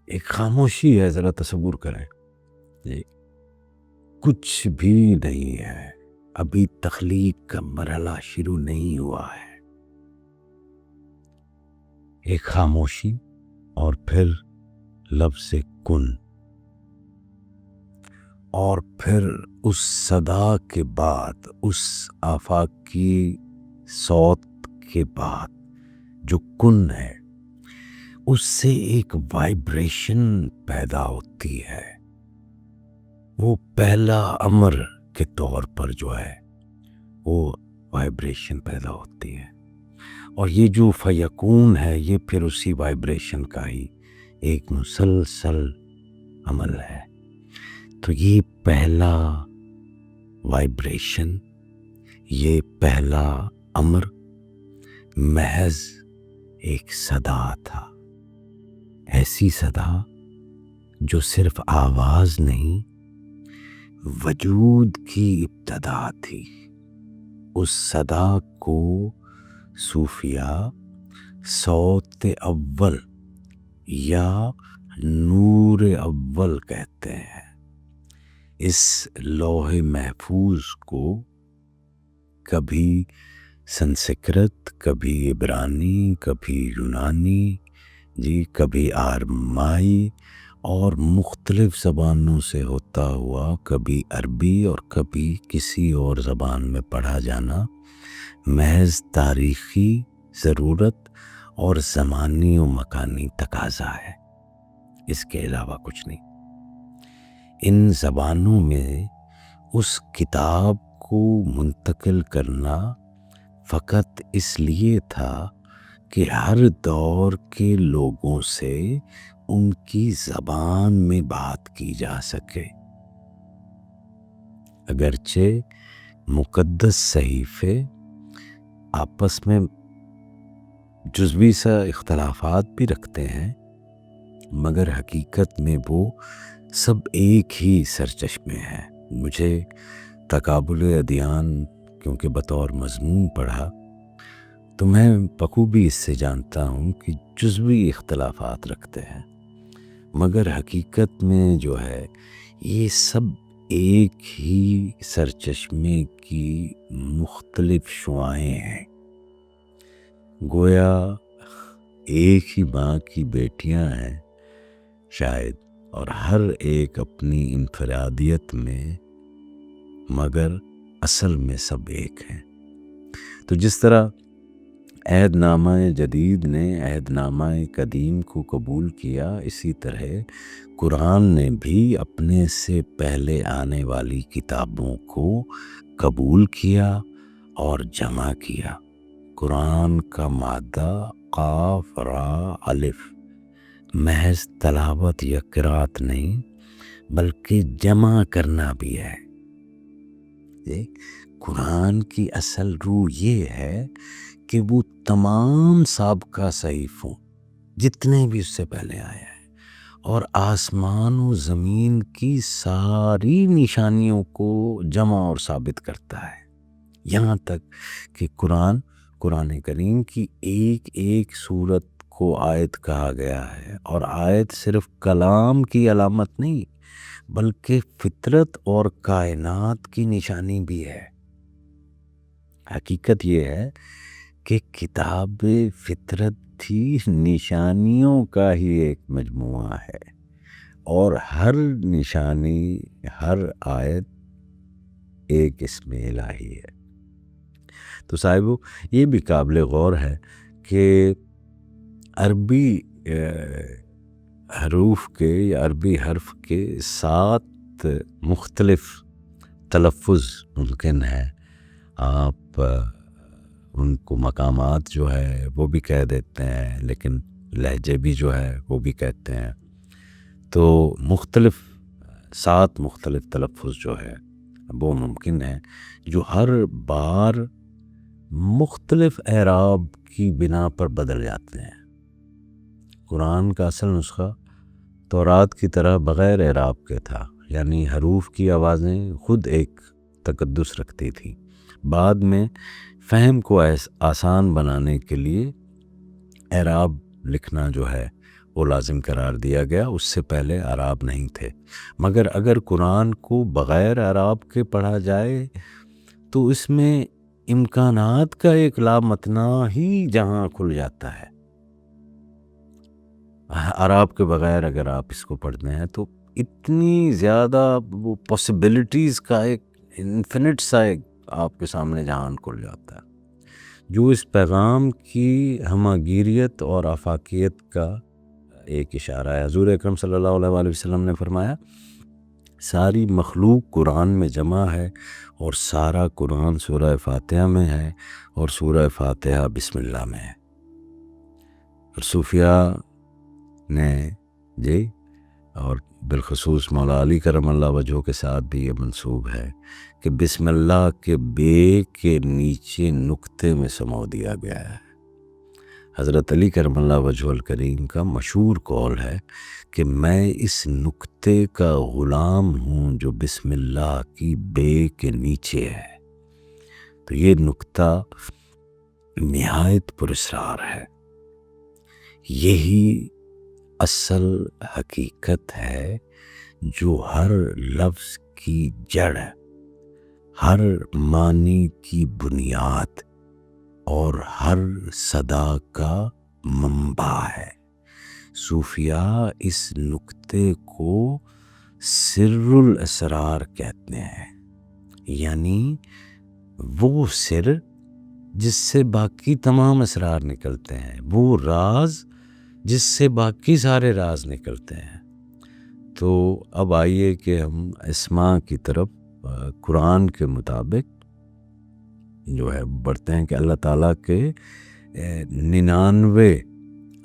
ایک خاموشی ہے، ذرا تصور کریں جی، کچھ بھی نہیں ہے، ابھی تخلیق کا مرحلہ شروع نہیں ہوا ہے. ایک خاموشی اور پھر لفظ کن، اور پھر اس صدا کے بعد، اس آفاقی صوت کے بعد جو کن ہے، اس سے ایک وائبریشن پیدا ہوتی ہے. وہ پہلا امر کے طور پر جو ہے وہ وائبریشن پیدا ہوتی ہے، اور یہ جو فیکون ہے یہ پھر اسی وائبریشن کا ہی ایک مسلسل عمل ہے. تو یہ پہلا وائبریشن، یہ پہلا امر محض ایک صدا تھا، ایسی صدا جو صرف آواز نہیں، وجود کی ابتدا تھی. اس صدا کو صوفیہ صوت اول یا نور اول کہتے ہیں. اس لوح محفوظ کو کبھی سنسکرت، کبھی عبرانی، کبھی یونانی جی، کبھی آرمائی اور مختلف زبانوں سے ہوتا ہوا کبھی عربی اور کبھی کسی اور زبان میں پڑھا جانا محض تاریخی ضرورت اور زمانی و مکانی تقاضا ہے، اس کے علاوہ کچھ نہیں. ان زبانوں میں اس کتاب کو منتقل کرنا فقط اس لیے تھا کہ ہر دور کے لوگوں سے ان کی زبان میں بات کی جا سکے. اگرچہ مقدس صحیفے آپس میں جزوی سا اختلافات بھی رکھتے ہیں، مگر حقیقت میں وہ سب ایک ہی سرچشمے ہیں. مجھے تقابل ادیان کیونکہ بطور مضمون پڑھا تو میں بخوبی اس سے جانتا ہوں کہ جزوی اختلافات رکھتے ہیں، مگر حقیقت میں جو ہے یہ سب ایک ہی سرچشمے کی مختلف شعاعیں ہیں. گویا ایک ہی ماں کی بیٹیاں ہیں شاید، اور ہر ایک اپنی انفرادیت میں، مگر اصل میں سب ایک ہیں. تو جس طرح عہد نامہ جدید نے عہد نامہ قدیم کو قبول کیا، اسی طرح قرآن نے بھی اپنے سے پہلے آنے والی کتابوں کو قبول کیا اور جمع کیا. قرآن کا مادہ قاف را الف محض تلاوت یا قرات نہیں بلکہ جمع کرنا بھی ہے. قرآن کی اصل روح یہ ہے کہ وہ تمام سابقہ صحیفوں جتنے بھی اس سے پہلے آیا ہے اور آسمان و زمین کی ساری نشانیوں کو جمع اور ثابت کرتا ہے. یہاں تک کہ قرآن کریم کی ایک ایک سورت کو آیت کہا گیا ہے، اور آیت صرف کلام کی علامت نہیں بلکہ فطرت اور کائنات کی نشانی بھی ہے. حقیقت یہ ہے کہ کتاب فطرت تھی نشانیوں کا ہی ایک مجموعہ ہے، اور ہر نشانی، ہر آیت ایک اسم الہی ہے. تو صاحبو یہ بھی قابل غور ہے کہ عربی حروف کے یا عربی حرف کے 7 مختلف تلفظ ممکن ہے. آپ ان کو مقامات جو ہے وہ بھی کہہ دیتے ہیں، لیکن لہجے بھی جو ہے وہ بھی کہتے ہیں. تو 7 مختلف تلفظ جو ہے وہ ممکن ہے، جو ہر بار مختلف اعراب کی بنا پر بدل جاتے ہیں. قرآن کا اصل نسخہ تورات کی طرح بغیر اعراب کے تھا، یعنی حروف کی آوازیں خود ایک تقدس رکھتی تھی. بعد میں فہم کو آسان بنانے کے لیے اعراب لکھنا جو ہے وہ لازم قرار دیا گیا، اس سے پہلے اعراب نہیں تھے۔ مگر اگر قرآن کو بغیر اعراب کے پڑھا جائے تو اس میں امکانات کا ایک لامتناہی جہاں کھل جاتا ہے۔ اعراب کے بغیر اگر آپ اس کو پڑھتے ہیں تو اتنی زیادہ وہ پاسبلٹیز کا ایک انفینٹ سا ایک آپ کے سامنے جہان کھل جاتا ہے، جو اس پیغام کی ہماگیریت اور آفاقیت کا ایک اشارہ ہے۔ حضور اکرم صلی اللہ علیہ وآلہ وسلم نے فرمایا ساری مخلوق قرآن میں جمع ہے اور سارا قرآن سورہ فاتحہ میں ہے اور سورہ فاتحہ بسم اللہ میں ہے۔ اور صوفیہ نے جی اور بالخصوص مولا علی کرم اللہ وجہہ کے ساتھ بھی یہ منسوب ہے کہ بسم اللہ کے بے کے نیچے نقطے میں سمو دیا گیا ہے۔ حضرت علی کرم اللہ وجہہ الکریم کا مشہور قول ہے کہ میں اس نقطے کا غلام ہوں جو بسم اللہ کی بے کے نیچے ہے۔ تو یہ نقطہ نہایت پراسرار ہے، یہی اصل حقیقت ہے جو ہر لفظ کی جڑ، ہر معنی کی بنیاد اور ہر صدا کا منبع ہے۔ صوفیہ اس نقطے کو سر الاسرار کہتے ہیں، یعنی وہ سر جس سے باقی تمام اسرار نکلتے ہیں، وہ راز جس سے باقی سارے راز نکلتے ہیں۔ تو اب آئیے کہ ہم اسماء کی طرف قرآن کے مطابق جو ہے بڑھتے ہیں کہ اللہ تعالیٰ کے 99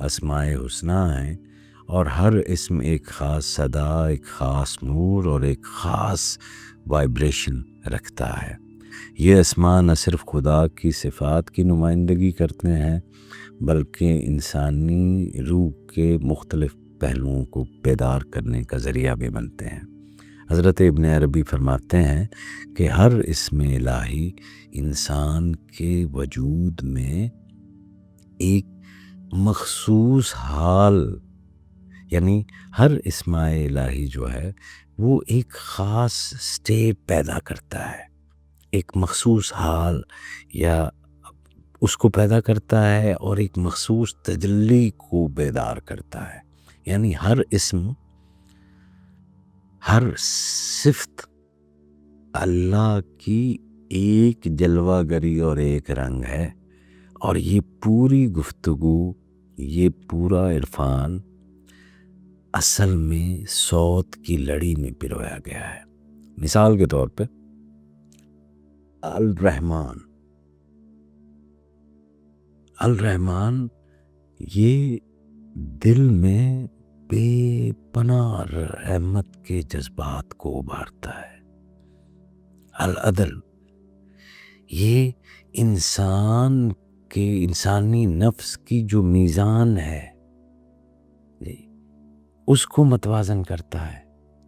اسماء حسنی ہیں اور ہر اسم ایک خاص صدا، ایک خاص نور اور ایک خاص وائبریشن رکھتا ہے۔ یہ اسماء نہ صرف خدا کی صفات کی نمائندگی کرتے ہیں بلکہ انسانی روح کے مختلف پہلوؤں کو بیدار کرنے کا ذریعہ بھی بنتے ہیں۔ حضرت ابن عربی فرماتے ہیں کہ ہر اسم الہی انسان کے وجود میں ایک مخصوص حال، یعنی ہر اسم الہی جو ہے وہ ایک خاص سٹیٹ پیدا کرتا ہے، ایک مخصوص حال یا اس کو پیدا کرتا ہے اور ایک مخصوص تجلی کو بیدار کرتا ہے۔ یعنی ہر اسم، ہر صفت اللہ کی ایک جلوہ گری اور ایک رنگ ہے، اور یہ پوری گفتگو، یہ پورا عرفان اصل میں صوت کی لڑی میں پرویا گیا ہے۔ مثال کے طور پہ الرحمن، الرحمن یہ دل میں بے پناہ رحمت کے جذبات کو ابھارتا ہے۔ العدل یہ انسانی نفس کی جو میزان ہے اس کو متوازن کرتا ہے،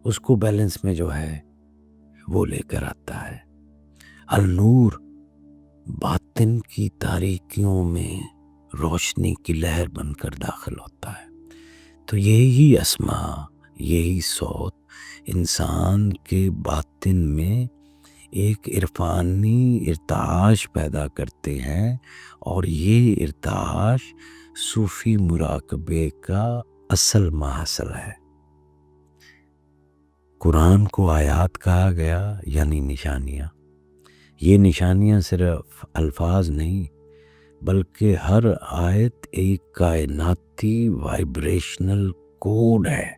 اس کو بیلنس میں جو ہے وہ لے کر آتا ہے۔ النور باطن کی تاریکیوں میں روشنی کی لہر بن کر داخل ہوتا ہے۔ تو یہی اسماء، یہی صوت انسان کے باطن میں ایک عرفانی ارتعاش پیدا کرتے ہیں، اور یہ ارتعاش صوفی مراقبے کا اصل محصل ہے۔ قرآن کو آیات کہا گیا، یعنی نشانیاں۔ یہ نشانیاں صرف الفاظ نہیں بلکہ ہر آیت ایک کائناتی وائبریشنل کوڈ ہے۔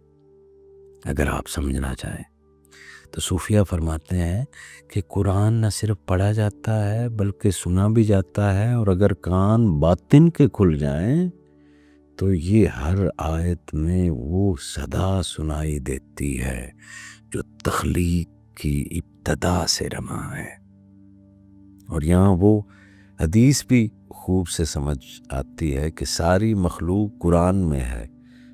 اگر آپ سمجھنا چاہیں تو صوفیہ فرماتے ہیں کہ قرآن نہ صرف پڑھا جاتا ہے بلکہ سنا بھی جاتا ہے، اور اگر کان باطن کے کھل جائیں تو یہ ہر آیت میں وہ صدا سنائی دیتی ہے جو تخلیق کی ابتدا سے رواں ہے۔ اور یہاں وہ حدیث بھی خوب سے سمجھ آتی ہے کہ ساری مخلوق قرآن میں ہے،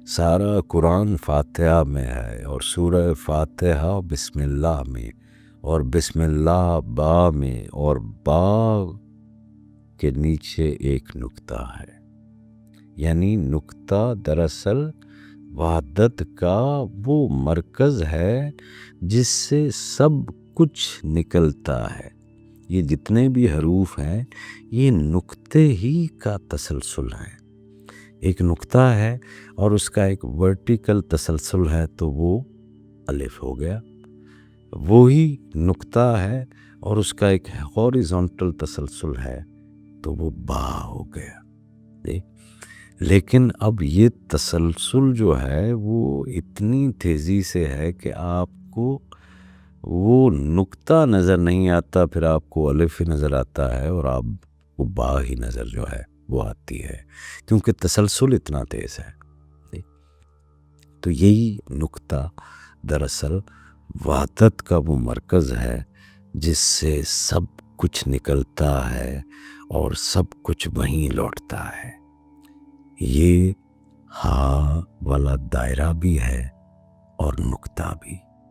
سارا قرآن فاتحہ میں ہے، اور سورہ فاتحہ بسم اللہ میں، اور بسم اللہ با میں، اور با کے نیچے ایک نقطہ ہے۔ یعنی نقطہ دراصل وحدت کا وہ مرکز ہے جس سے سب کچھ نکلتا ہے۔ یہ جتنے بھی حروف ہیں یہ نقطے ہی کا تسلسل ہے۔ ایک نقطہ ہے اور اس کا ایک ورٹیکل تسلسل ہے تو وہ الف ہو گیا، وہی نقطہ ہے اور اس کا ایک ہاریزونٹل تسلسل ہے تو وہ با ہو گیا۔ لیکن اب یہ تسلسل جو ہے وہ اتنی تیزی سے ہے کہ آپ کو وہ نقطہ نظر نہیں آتا، پھر آپ کو الف ہی نظر آتا ہے اور آپ کو با ہی نظر جو ہے وہ آتی ہے، کیونکہ تسلسل اتنا تیز ہے۔ تو یہی نقطہ دراصل وحدت کا وہ مرکز ہے جس سے سب کچھ نکلتا ہے اور سب کچھ وہیں لوٹتا ہے۔ یہ ہاں والا دائرہ بھی ہے اور نقطہ بھی۔